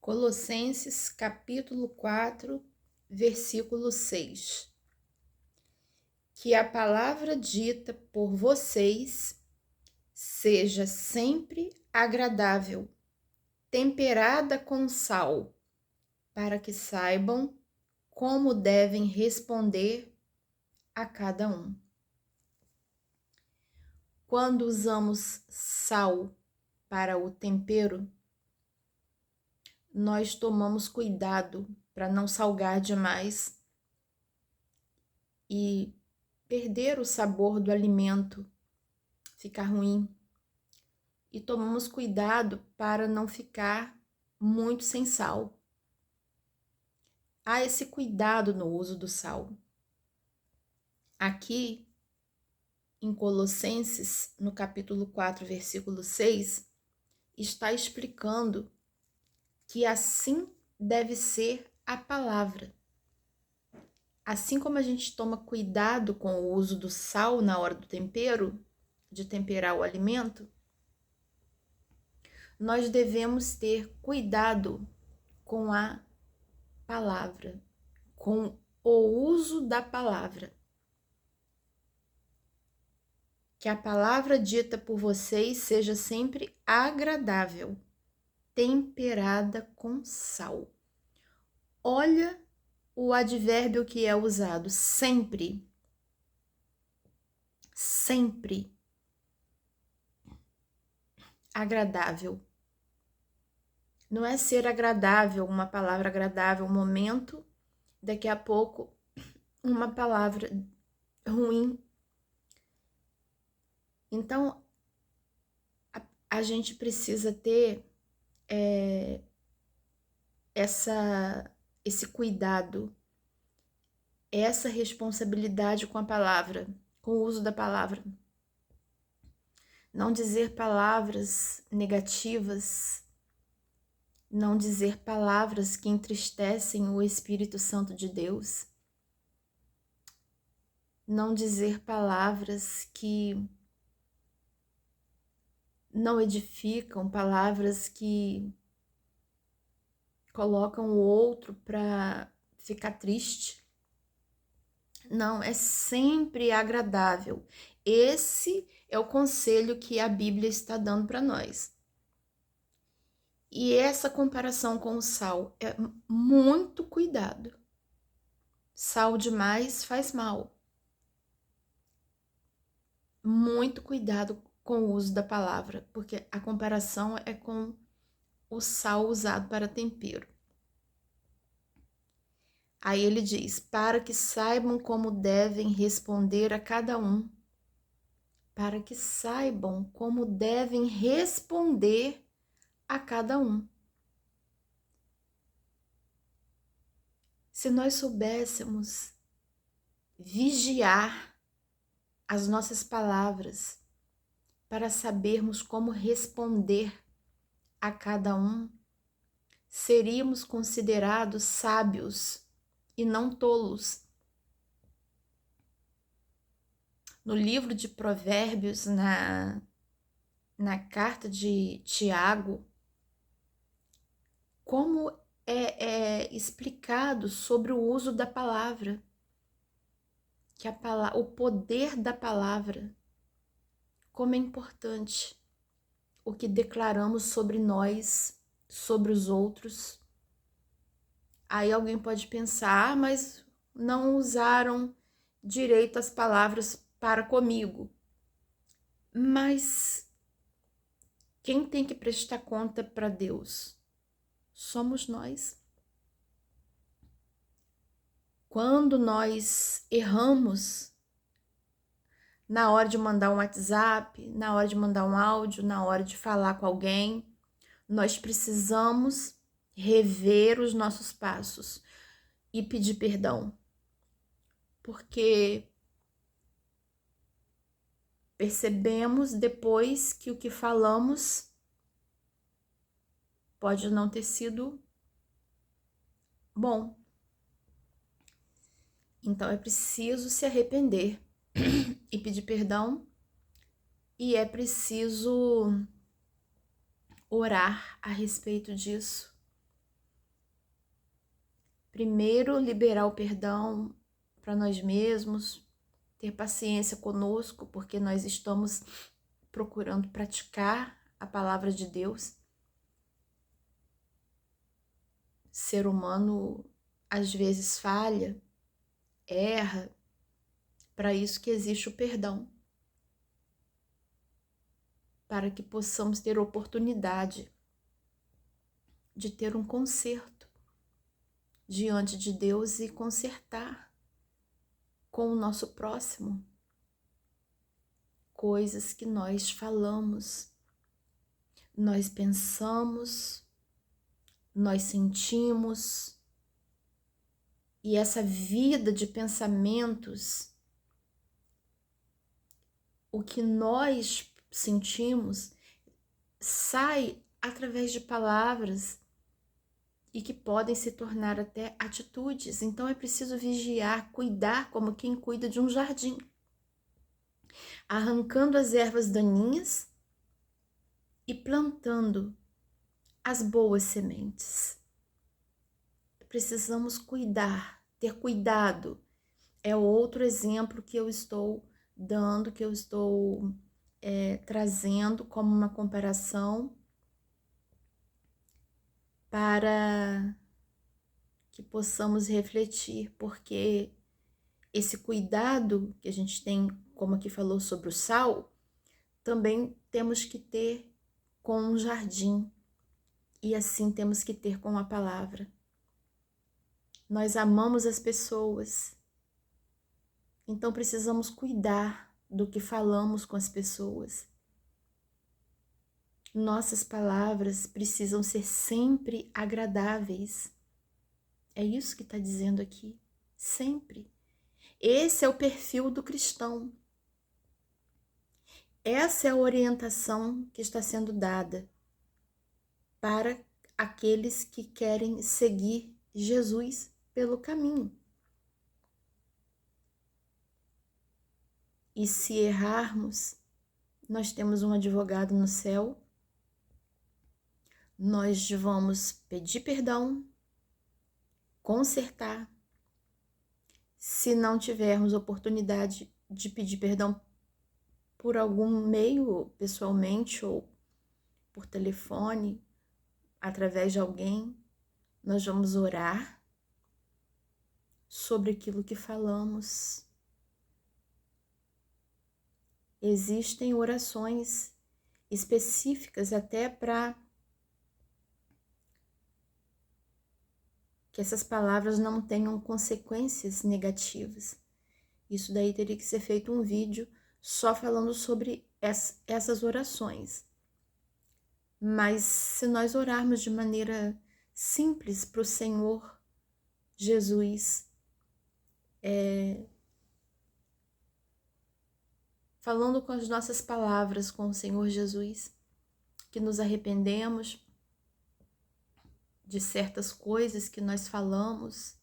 Colossenses capítulo 4, versículo 6. Que a palavra dita por vocês seja sempre agradável, temperada com sal, para que saibam como devem responder a cada um. Quando usamos sal para o tempero, nós tomamos cuidado para não salgar demais e perder o sabor do alimento, ficar ruim. E tomamos cuidado para não ficar muito sem sal. Há esse cuidado no uso do sal. Aqui, em Colossenses, no capítulo 4, versículo 6, está explicando que assim deve ser a palavra. Assim como a gente toma cuidado com o uso do sal na hora do tempero, de temperar o alimento, nós devemos ter cuidado com a palavra, com o uso da palavra. Que a palavra dita por vocês seja sempre agradável, temperada com sal. Olha o advérbio que é usado, sempre. Sempre. Agradável. Não é ser agradável, uma palavra agradável, um momento, daqui a pouco uma palavra ruim. Então, a gente precisa ter esse cuidado, essa responsabilidade com a palavra, com o uso da palavra. Não dizer palavras negativas, não dizer palavras que entristecem o Espírito Santo de Deus, não dizer palavras que não edificam, palavras que colocam o outro para ficar triste. Não, é sempre agradável. Esse é o conselho que a Bíblia está dando para nós. E essa comparação com o sal é muito cuidado. Sal demais faz mal. Muito cuidado com o uso da palavra, porque a comparação é com o sal usado para tempero. Aí ele diz, para que saibam como devem responder a cada um. Para que saibam como devem responder a cada um. Se nós soubéssemos vigiar as nossas palavras para sabermos como responder a cada um, seríamos considerados sábios e não tolos. No livro de Provérbios, na carta de Tiago, como é explicado sobre o uso da palavra, que o poder da palavra, como é importante o que declaramos sobre nós, sobre os outros. Aí alguém pode pensar, mas não usaram direito as palavras para comigo. Mas quem tem que prestar conta para Deus? Somos nós. Quando nós erramos, na hora de mandar um WhatsApp, na hora de mandar um áudio, na hora de falar com alguém, nós precisamos rever os nossos passos e pedir perdão. Porque percebemos depois que o que falamos pode não ter sido bom. Então é preciso se arrepender e pedir perdão, e é preciso orar a respeito disso, Primeiro, liberar o perdão para nós mesmos, ter paciência conosco, porque nós estamos procurando praticar a palavra de Deus. Ser humano às vezes falha, erra, para isso que existe o perdão, para que possamos ter oportunidade de ter um conserto diante de Deus e consertar com o nosso próximo coisas que nós falamos, nós pensamos, nós sentimos, e essa vida de pensamentos, o que nós sentimos sai através de palavras e que podem se tornar até atitudes. Então é preciso vigiar, cuidar como quem cuida de um jardim, arrancando as ervas daninhas e plantando as boas sementes. Precisamos cuidar, ter cuidado. É outro exemplo que eu estou dando, que eu estou trazendo como uma comparação para que possamos refletir, porque esse cuidado que a gente tem, como aqui falou sobre o sal, também temos que ter com um jardim, e assim temos que ter com a palavra. Nós amamos as pessoas, então precisamos cuidar do que falamos com as pessoas. Nossas palavras precisam ser sempre agradáveis. É isso que está dizendo aqui, sempre. Esse é o perfil do cristão. Essa é a orientação que está sendo dada para aqueles que querem seguir Jesus pelo caminho. E se errarmos, nós temos um advogado no céu, nós vamos pedir perdão, consertar. Se não tivermos oportunidade de pedir perdão por algum meio, pessoalmente ou por telefone, através de alguém, nós vamos orar sobre aquilo que falamos. Existem orações específicas até para que essas palavras não tenham consequências negativas. Isso daí teria que ser feito um vídeo só falando sobre essas orações. Mas se nós orarmos de maneira simples para o Senhor Jesus, falando com as nossas palavras com o Senhor Jesus, que nos arrependemos de certas coisas que nós falamos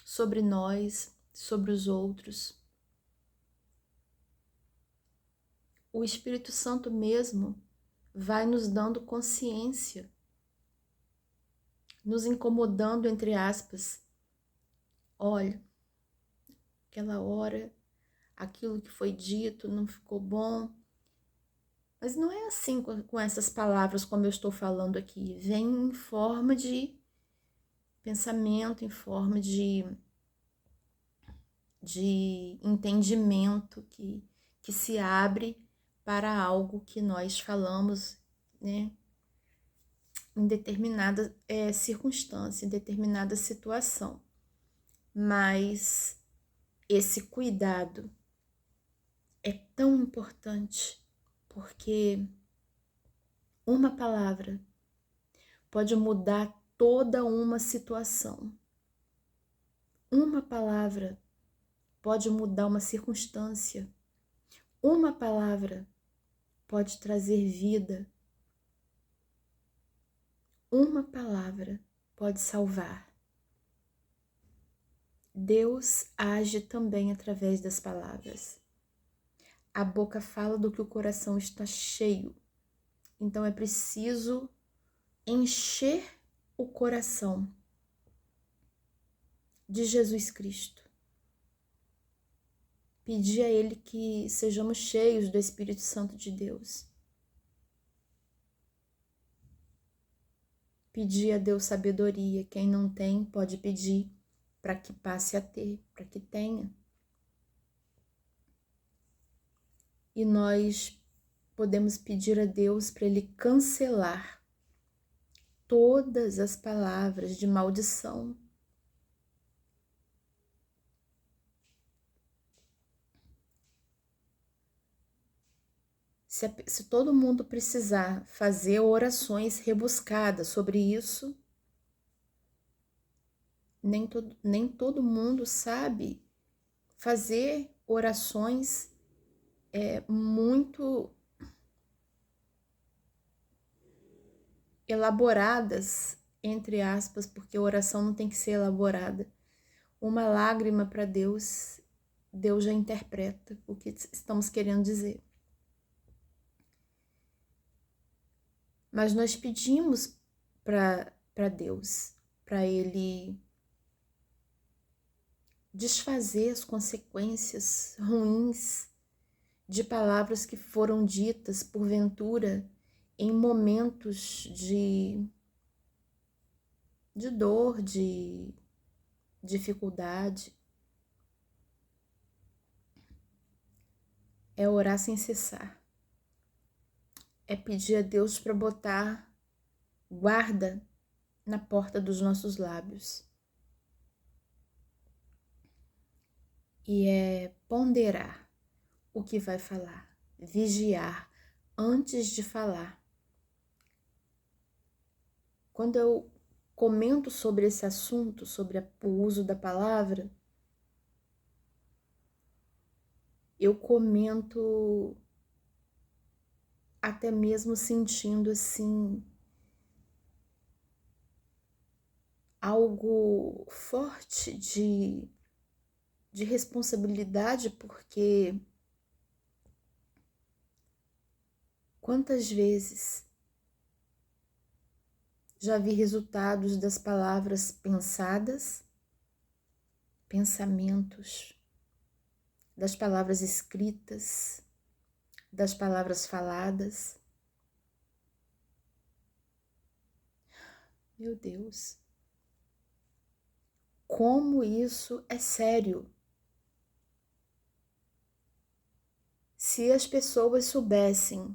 sobre nós, sobre os outros. O Espírito Santo mesmo vai nos dando consciência, nos incomodando, entre aspas. Olha, aquela hora, aquilo que foi dito não ficou bom. Mas não é assim com essas palavras como eu estou falando aqui. Vem em forma de pensamento, em forma de entendimento que se abre para algo que nós falamos, né, em determinada circunstância, em determinada situação. Mas esse cuidado é tão importante, porque uma palavra pode mudar toda uma situação. Uma palavra pode mudar uma circunstância. Uma palavra pode trazer vida. Uma palavra pode salvar. Deus age também através das palavras. A boca fala do que o coração está cheio. Então é preciso encher o coração de Jesus Cristo. Pedir a Ele que sejamos cheios do Espírito Santo de Deus. Pedir a Deus sabedoria. Quem não tem, pode pedir para que passe a ter, para que tenha. E nós podemos pedir a Deus para Ele cancelar todas as palavras de maldição. Se todo mundo precisar fazer orações rebuscadas sobre isso, nem todo mundo sabe fazer orações muito elaboradas, entre aspas, porque a oração não tem que ser elaborada. Uma lágrima para Deus, Deus já interpreta o que estamos querendo dizer. Mas nós pedimos para Deus, para Ele desfazer as consequências ruins de palavras que foram ditas, porventura, em momentos de dor, de dificuldade. É orar sem cessar. É pedir a Deus para botar guarda na porta dos nossos lábios. E é ponderar o que vai falar, vigiar antes de falar. Quando eu comento sobre esse assunto, sobre o uso da palavra, eu comento até mesmo sentindo assim algo forte de responsabilidade, porque quantas vezes já vi resultados das palavras pensadas, pensamentos, das palavras escritas, das palavras faladas. Meu Deus, como isso é sério. Se as pessoas soubessem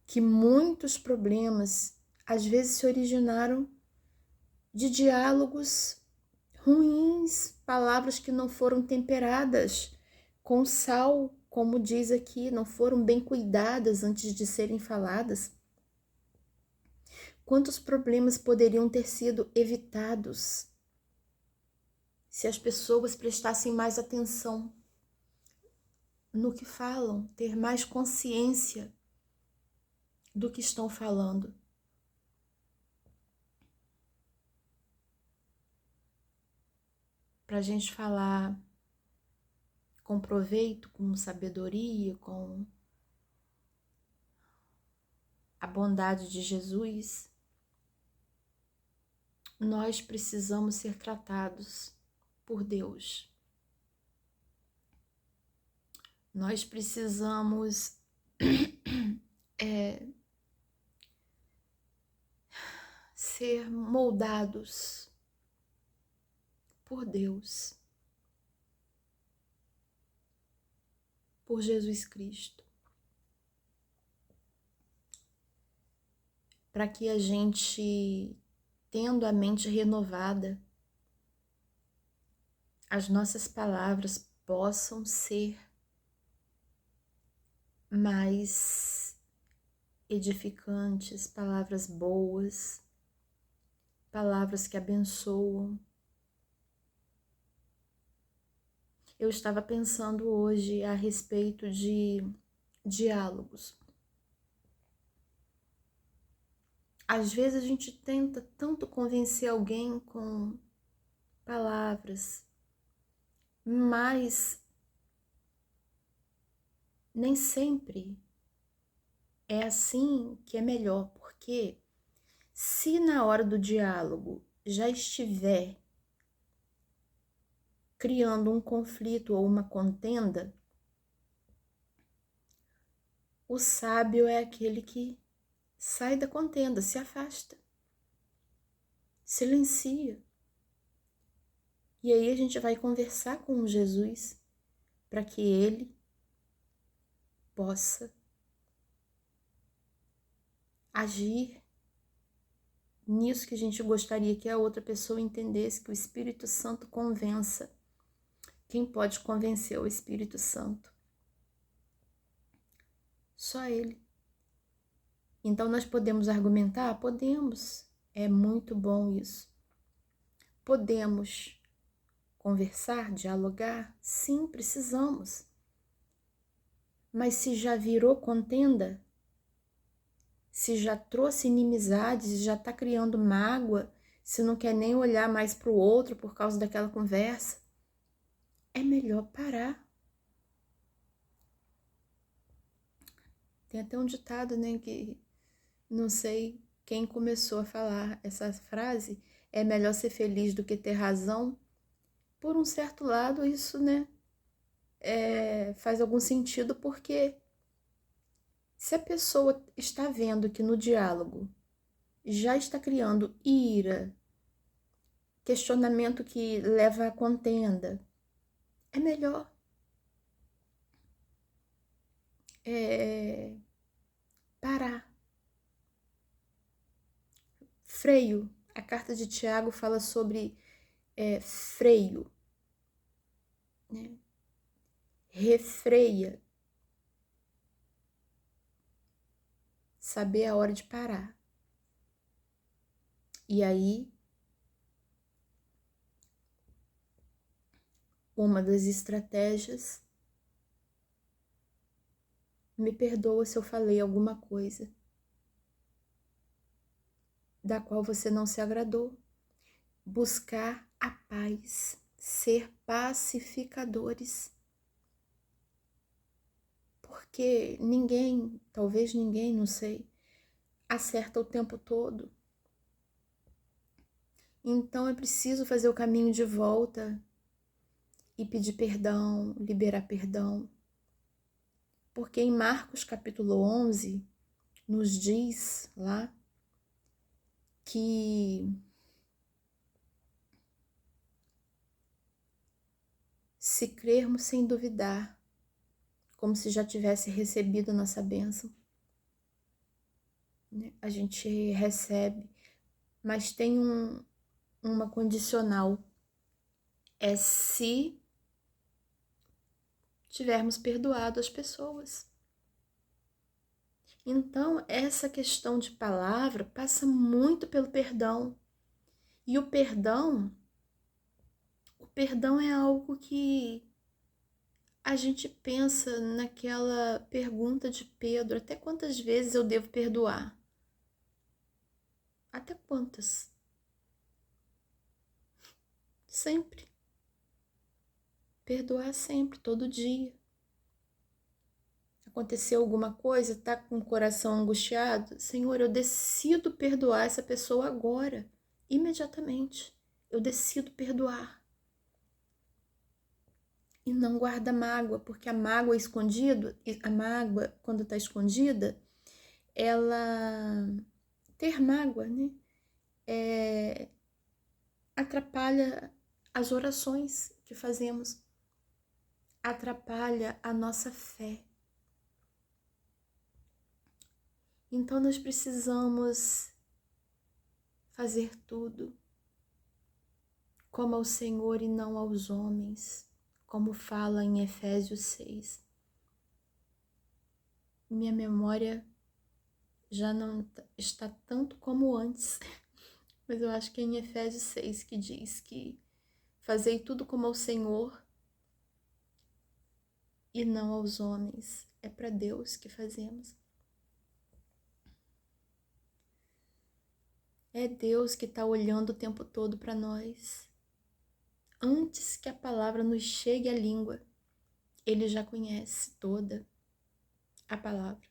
que muitos problemas às vezes se originaram de diálogos ruins, palavras que não foram temperadas com sal, como diz aqui, não foram bem cuidadas antes de serem faladas. Quantos problemas poderiam ter sido evitados se as pessoas prestassem mais atenção no que falam, ter mais consciência do que estão falando? Para a gente falar com proveito, com sabedoria, com a bondade de Jesus, nós precisamos ser tratados por Deus. Nós precisamos ser moldados por Deus, por Jesus Cristo, para que a gente, tendo a mente renovada, as nossas palavras possam ser mais edificantes, palavras boas, palavras que abençoam. Eu estava pensando hoje a respeito de diálogos. Às vezes a gente tenta tanto convencer alguém com palavras, mas nem sempre é assim que é melhor, porque se na hora do diálogo já estiver criando um conflito ou uma contenda, o sábio é aquele que sai da contenda, se afasta, silencia. E aí a gente vai conversar com Jesus para que ele possa agir nisso que a gente gostaria que a outra pessoa entendesse, que o Espírito Santo convença. Quem pode convencer o Espírito Santo? Só ele. Então nós podemos argumentar? Podemos. É muito bom isso. Podemos conversar, dialogar? Sim, precisamos. Mas se já virou contenda, se já trouxe inimizades, já está criando mágoa, se não quer nem olhar mais para o outro por causa daquela conversa, é melhor parar. Tem até um ditado, né, que não sei quem começou a falar essa frase, é melhor ser feliz do que ter razão. Por um certo lado, isso, né, faz algum sentido, porque se a pessoa está vendo que no diálogo já está criando ira, questionamento que leva à contenda, é melhor parar. Freio. A carta de Tiago fala sobre freio, né? Refreia. Saber a hora de parar. E aí, uma das estratégias, me perdoa se eu falei alguma coisa da qual você não se agradou. Buscar a paz, ser pacificadores. Porque ninguém, talvez ninguém, não sei, acerta o tempo todo. Então é preciso fazer o caminho de volta e pedir perdão, liberar perdão. Porque em Marcos capítulo 11, nos diz lá que se crermos sem duvidar, como se já tivesse recebido a nossa bênção, né? A gente recebe, mas tem uma condicional, é se tivermos perdoado as pessoas. Então, essa questão de palavra passa muito pelo perdão. E o perdão é algo que a gente pensa naquela pergunta de Pedro, até quantas vezes eu devo perdoar? Até quantas? Sempre. Perdoar sempre, todo dia. Aconteceu alguma coisa, tá com o coração angustiado? Senhor, eu decido perdoar essa pessoa agora, imediatamente. Eu decido perdoar. E não guarda mágoa, porque a mágoa escondida, a mágoa, quando está escondida, ela ter mágoa, né? Atrapalha as orações que fazemos, atrapalha a nossa fé. Então nós precisamos fazer tudo como ao Senhor e não aos homens, como fala em Efésios 6. Minha memória já não está tanto como antes, mas eu acho que é em Efésios 6 que diz que fazei tudo como ao Senhor e não aos homens. É para Deus que fazemos. É Deus que está olhando o tempo todo para nós. Antes que a palavra nos chegue à língua, Ele já conhece toda a palavra.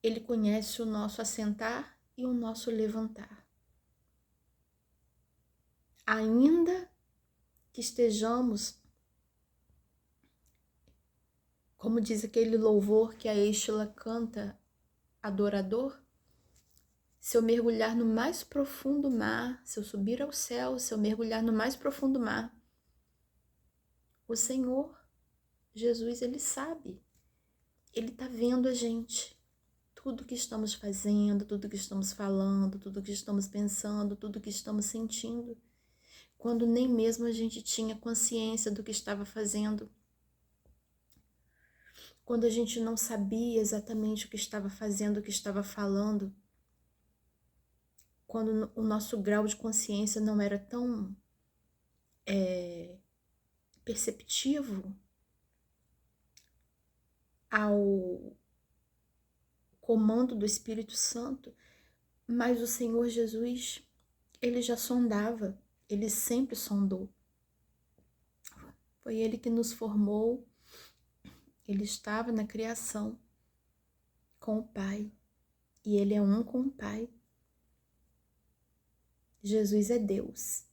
Ele conhece o nosso assentar e o nosso levantar. Ainda que estejamos, como diz aquele louvor que a Estela canta, adorador, se eu mergulhar no mais profundo mar, se eu subir ao céu, se eu mergulhar no mais profundo mar, o Senhor, Jesus, Ele sabe, Ele está vendo a gente, tudo que estamos fazendo, tudo que estamos falando, tudo que estamos pensando, tudo que estamos sentindo, quando nem mesmo a gente tinha consciência do que estava fazendo, quando a gente não sabia exatamente o que estava fazendo, o que estava falando, quando o nosso grau de consciência não era tão perceptivo ao comando do Espírito Santo, mas o Senhor Jesus, Ele já sondava, Ele sempre sondou. Foi Ele que nos formou, Ele estava na criação com o Pai, e Ele é um com o Pai. Jesus é Deus.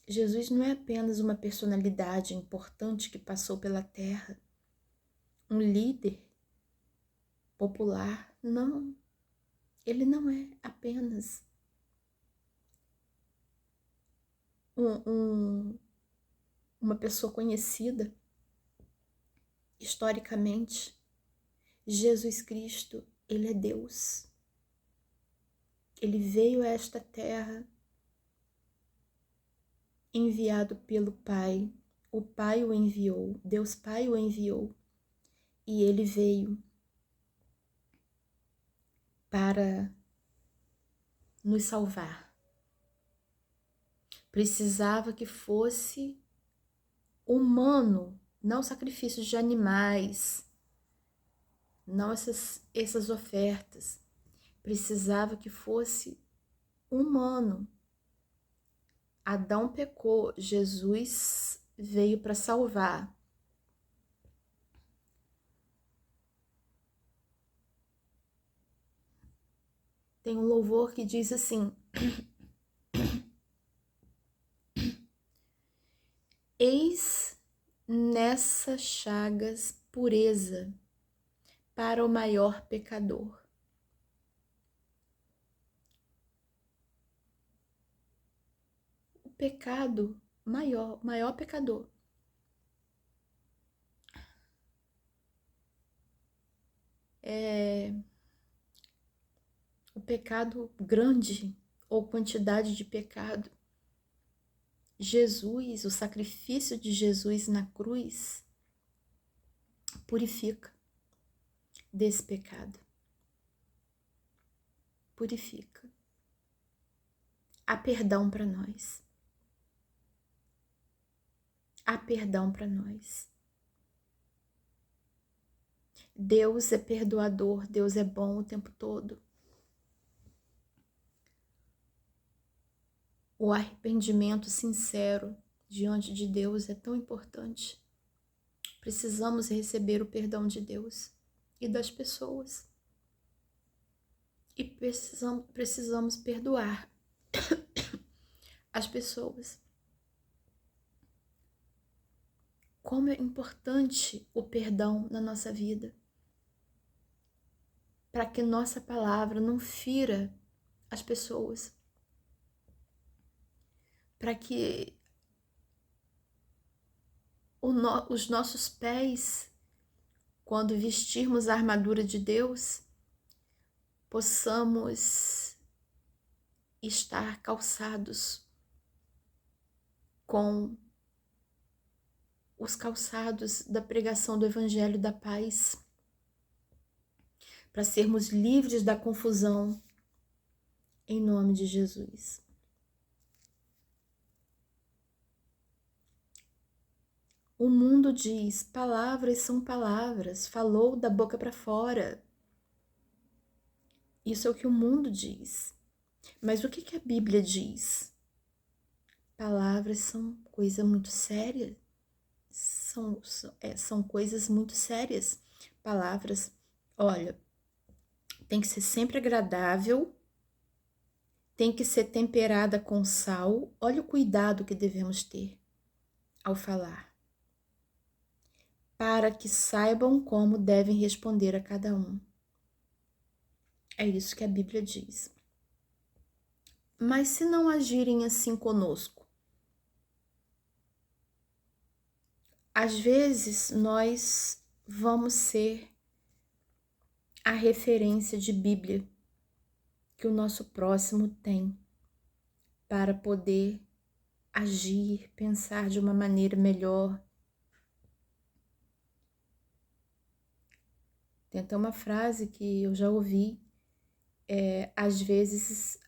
Jesus não é apenas uma personalidade importante que passou pela terra, um líder popular, não. Ele não é apenas uma pessoa conhecida historicamente. Jesus Cristo, Ele é Deus. Ele veio a esta terra enviado pelo Pai. O Pai o enviou, Deus Pai o enviou. E Ele veio para nos salvar. Precisava que fosse humano, não sacrifícios de animais, não essas ofertas. Precisava que fosse humano. Adão pecou, Jesus veio para salvar. Tem um louvor que diz assim: eis nessas chagas pureza para o maior pecador. O pecado maior pecador. O pecado grande ou quantidade de pecado. Jesus, o sacrifício de Jesus na cruz, purifica desse pecado. Purifica. Há perdão para nós. Há perdão para nós. Deus é perdoador, Deus é bom o tempo todo. O arrependimento sincero diante de Deus é tão importante. Precisamos receber o perdão de Deus e das pessoas. E precisamos perdoar as pessoas. Como é importante o perdão na nossa vida, para que nossa palavra não fira as pessoas, para que os nossos pés, quando vestirmos a armadura de Deus, possamos estar calçados com os calçados da pregação do Evangelho da Paz, para sermos livres da confusão, em nome de Jesus. O mundo diz, palavras são palavras, falou da boca para fora. Isso é o que o mundo diz. Mas o que a Bíblia diz? Palavras são coisa muito séria. São coisas muito sérias. Palavras, olha, tem que ser sempre agradável, tem que ser temperada com sal. Olha o cuidado que devemos ter. ao falar, para que saibam como devem responder a cada um. É isso que a Bíblia diz. Mas se não agirem assim conosco, às vezes nós vamos ser a referência de Bíblia que o nosso próximo tem para poder agir, pensar de uma maneira melhor. Tem até uma frase que eu já ouvi, às vezes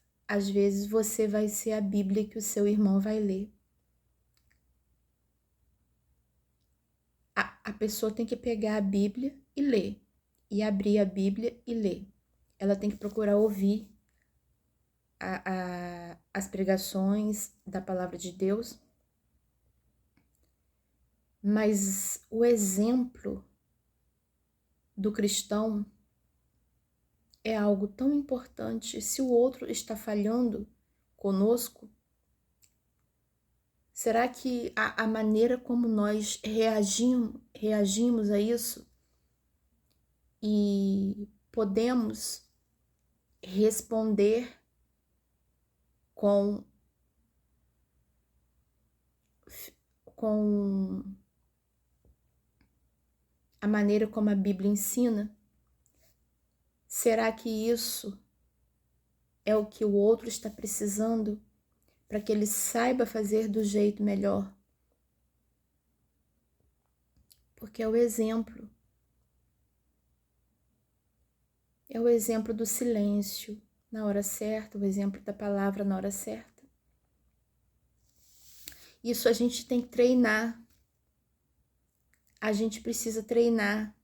você vai ser a Bíblia que o seu irmão vai ler. A pessoa tem que pegar a Bíblia e ler, e abrir a Bíblia e ler. Ela tem que procurar ouvir as pregações da palavra de Deus, mas o exemplo do cristão é algo tão importante. Se o outro está falhando conosco, será que a maneira como nós reagimos a isso e podemos responder com a maneira como a Bíblia ensina? Será que isso é o que o outro está precisando para que ele saiba fazer do jeito melhor? Porque é o exemplo. É o exemplo do silêncio na hora certa, o exemplo da palavra na hora certa. Isso a gente tem que treinar. A gente precisa treinar.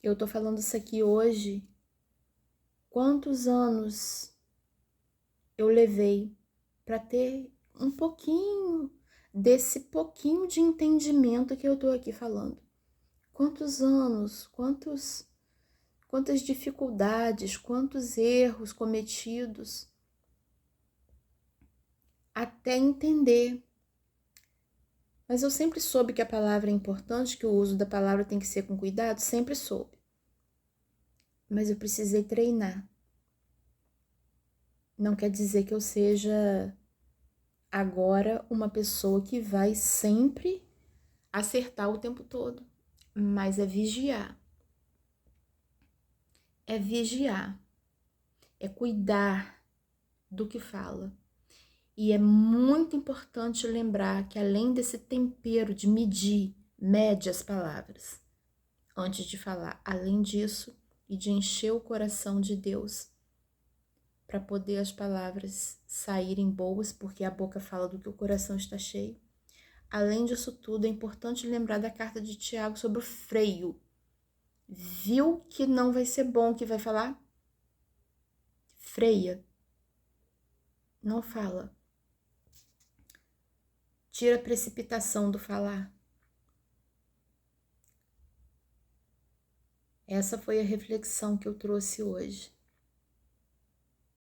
Eu tô falando isso aqui hoje. Quantos anos eu levei para ter um pouquinho desse pouquinho de entendimento que eu tô aqui falando? Quantos anos, quantas dificuldades, quantos erros cometidos até entender. Mas eu sempre soube que a palavra é importante, que o uso da palavra tem que ser com cuidado, sempre soube. Mas eu precisei treinar. Não quer dizer que eu seja agora uma pessoa que vai sempre acertar o tempo todo, mas é vigiar. É vigiar. É cuidar do que fala. E é muito importante lembrar que além desse tempero de mede as palavras antes de falar. Além disso, e de encher o coração de Deus para poder as palavras saírem boas, porque a boca fala do que o coração está cheio. Além disso tudo, é importante lembrar da carta de Tiago sobre o freio. Viu que não vai ser bom o que vai falar? Freia. Não fala. Tira a precipitação do falar. Essa foi a reflexão que eu trouxe hoje.